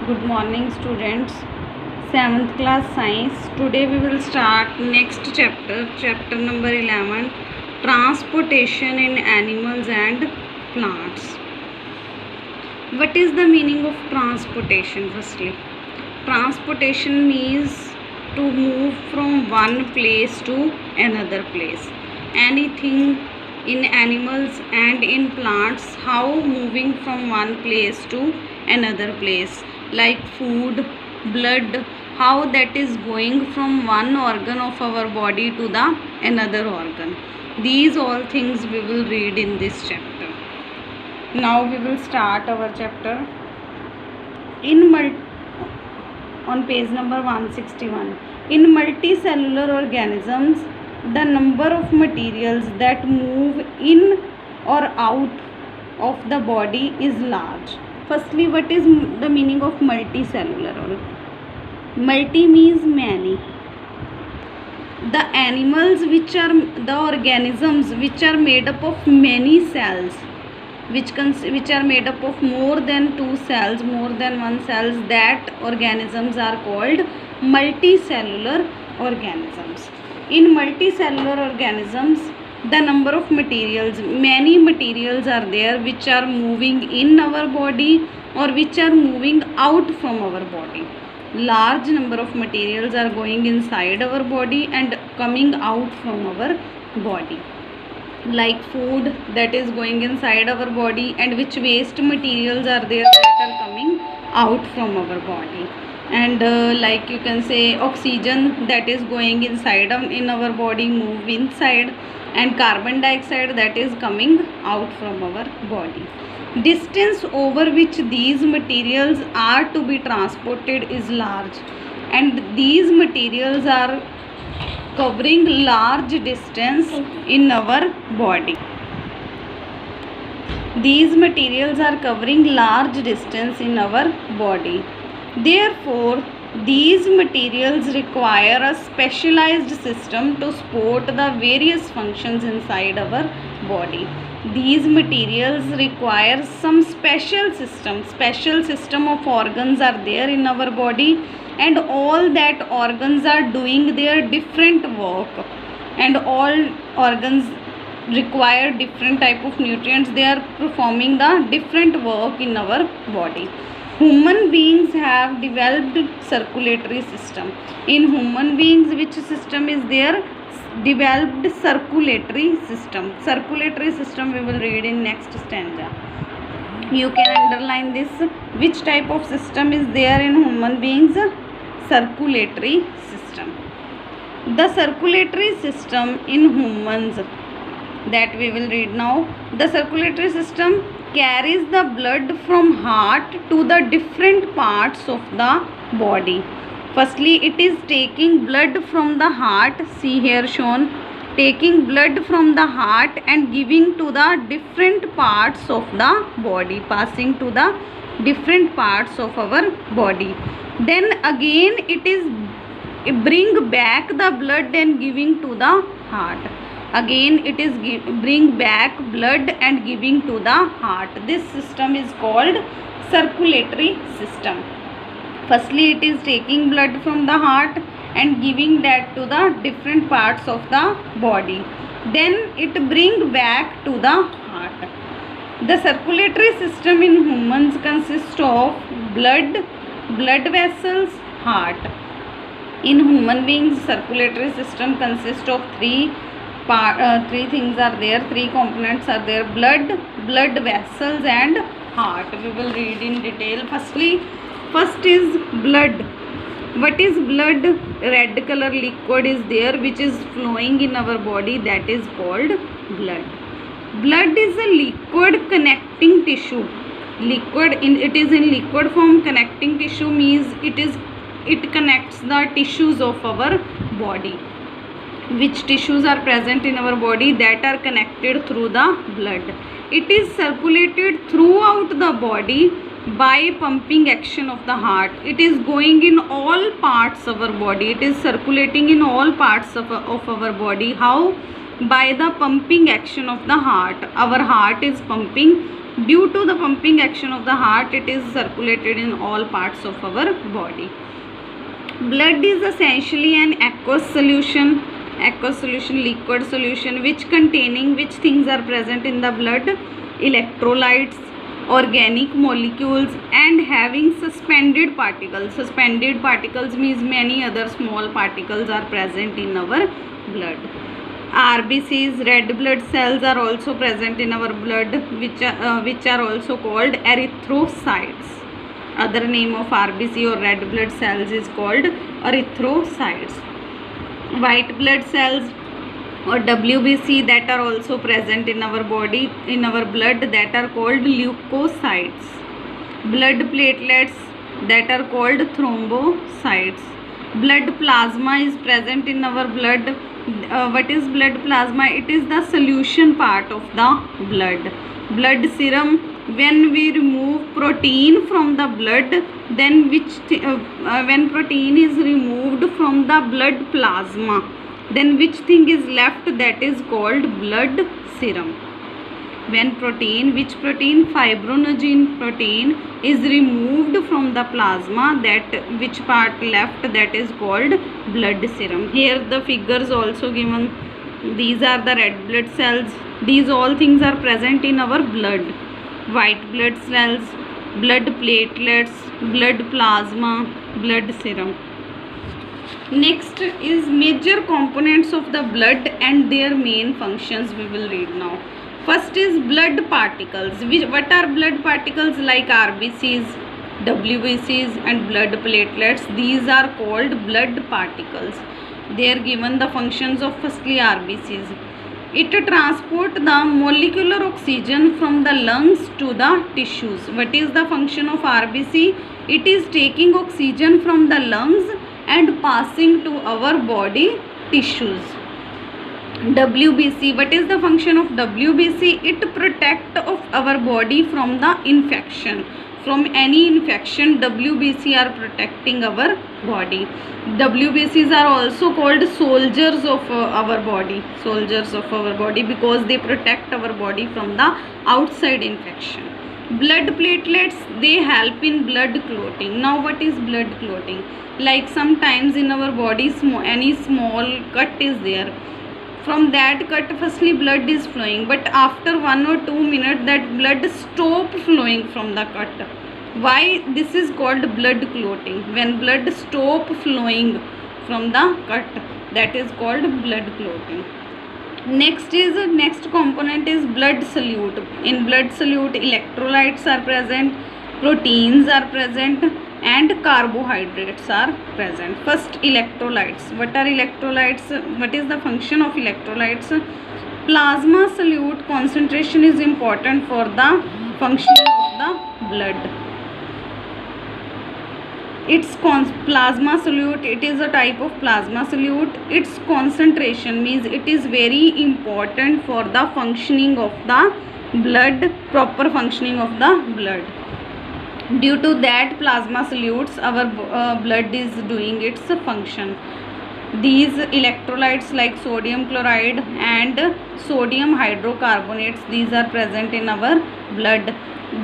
Good morning, students. 7th class science. Today we will start next chapter number 11, transportation in animals and plants. What is the meaning of transportation? Firstly, transportation means to move from one place to another place. Anything in animals and in plants, how moving from one place to another place, like food, blood, how that is going from one organ of our body to the another organ. These all things we will read in this chapter. Now we will start our chapter on page number 161. In multicellular organisms, the number of materials that move in or out of the body is large. Firstly, what is the meaning of multicellular? Multi means many. The animals which are the organisms which are made up of many cells, which are made up of more than two cells, more than one cells, that organisms are called multicellular organisms. In multicellular organisms, the number of materials, many materials are there which are moving in our body or which are moving out from our body. Large number of materials are going inside our body and coming out from our body, like food that is going inside our body, and which waste materials are there that are coming out from our body, and like you can say oxygen that is going inside in our body move inside, and carbon dioxide that is coming out from our body. Distance over which these materials are to be transported is large, and these materials are covering large distance in our body. These materials are covering large distance in our body. Therefore, these materials require a specialized system to support the various functions inside our body. These materials require some special system of organs are there in our body, and all that organs are doing their different work, and all organs require different type of nutrients. They are performing the different work in our body. Human beings have developed circulatory system. In human beings, which system is there? Developed circulatory system. Circulatory system we will read in next stanza. You can underline this. Which type of system is there in human beings? Circulatory system. The circulatory system in humans, that we will read now. The circulatory system carries the blood from heart to the different parts of the body. Firstly, it is taking blood from the heart, see here shown, taking blood from the heart and giving to the different parts of the body, passing to the different parts of our body. Then again it is bring back the blood and giving to the heart. Again it is bring back blood and giving to the heart. This system is called circulatory system. Firstly, it is taking blood from the heart and giving that to the different parts of the body. Then it bring back to the heart. The circulatory system in humans consists of blood vessels, heart. In human beings, circulatory system consists of three things are there, three components are there: blood vessels and heart. We will read in detail. First is blood. What is blood? Red color liquid is there which is flowing in our body, that is called blood. Blood is a liquid connecting tissue. It is in liquid form. Connecting tissue means it connects the tissues of our body. Which tissues are present in our body? That are connected through the blood. It is circulated throughout the body by pumping action of the heart. It is going in all parts of our body. It is circulating in all parts of our body. How? By the pumping action of the heart. Our heart is pumping Due to the pumping action of the heart, it is circulated in all parts of our body. Blood is essentially an aqueous solution, liquid solution, which things are present in the blood: electrolytes, organic molecules, and having suspended particles. Suspended particles means many other small particles are present in our blood. RBCs, red blood cells, are also present in our blood, which are also called erythrocytes. Other name of RBC or red blood cells is called erythrocytes. White blood cells or WBC, that are also present in our body, in our blood, that are called leukocytes. Blood platelets, that are called thrombocytes. Blood plasma is present in our blood. What is blood plasma? It is the solution part of the blood. Blood serum, when we remove protein from the blood, then when protein is removed from the blood plasma, then which thing is left? That is called blood serum. When which protein? Fibrinogen protein is removed from the plasma, that which part left? That is called blood serum. Here the figures also given. These are the red blood cells. These all things are present in our blood. White blood cells, blood platelets, blood plasma, blood serum. Next is major components of the blood and their main functions. We will read now. First is blood particles. What are blood particles? Like RBCs, WBCs, and blood platelets. These are called blood particles. They are given the functions of firstly RBCs. It transports the molecular oxygen from the lungs to the tissues. What is the function of RBC? It is taking oxygen from the lungs and passing to our body tissues. WBC, what is the function of WBC? It protects of our body from the infection. From any infection, WBC are protecting our body. WBCs are also called soldiers of our body. Soldiers of our body, because they protect our body from the outside infection. Blood platelets, they help in blood clotting. Now what is blood clotting? Like sometimes in our body, any small cut is there. From that cut, firstly blood is flowing, but after 1 or 2 minutes that blood stop flowing from the cut. Why? This is called blood clotting. When blood stop flowing from the cut, that is called blood clotting. Next component is blood solute. In blood solute, electrolytes are present, proteins are present, and carbohydrates are present. First, electrolytes. What are electrolytes? What is the function of electrolytes? Plasma solute concentration is important for the functioning of the blood. Its plasma solute, it is a type of plasma solute. Its concentration means it is very important for the functioning of the blood, proper functioning of the blood. Due to that plasma solutes, our blood is doing its function. These electrolytes like sodium chloride and sodium hydrocarbonates, these are present in our blood.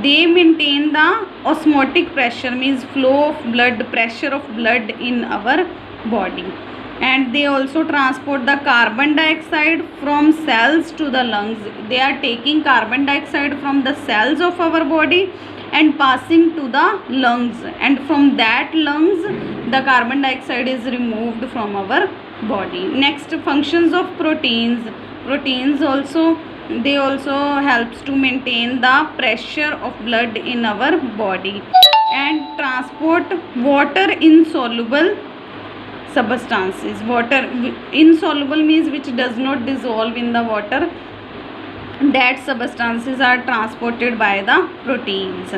They maintain the osmotic pressure, means flow of blood, pressure of blood in our body. And they also transport the carbon dioxide from cells to the lungs. They are taking carbon dioxide from the cells of our body and passing to the lungs, and from that lungs the carbon dioxide is removed from our body. Next, functions of proteins. Proteins also, they also helps to maintain the pressure of blood in our body and transport water insoluble substances. Water insoluble means which does not dissolve in the water. That substances are transported by the proteins.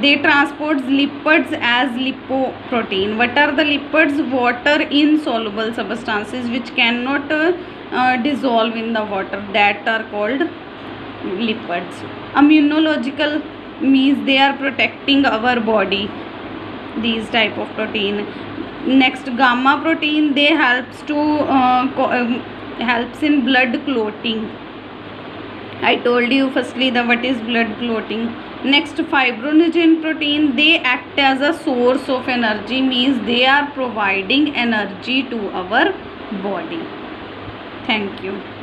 They transport lipids as lipoprotein. What are the lipids? Water insoluble substances which cannot dissolve in the water, that are called lipids. Immunological means they are protecting our body, these type of protein. Next, gamma protein, they helps in blood clotting. I told you firstly the what is blood clotting. Next, fibrinogen protein, they act as a source of energy, means they are providing energy to our body. Thank you.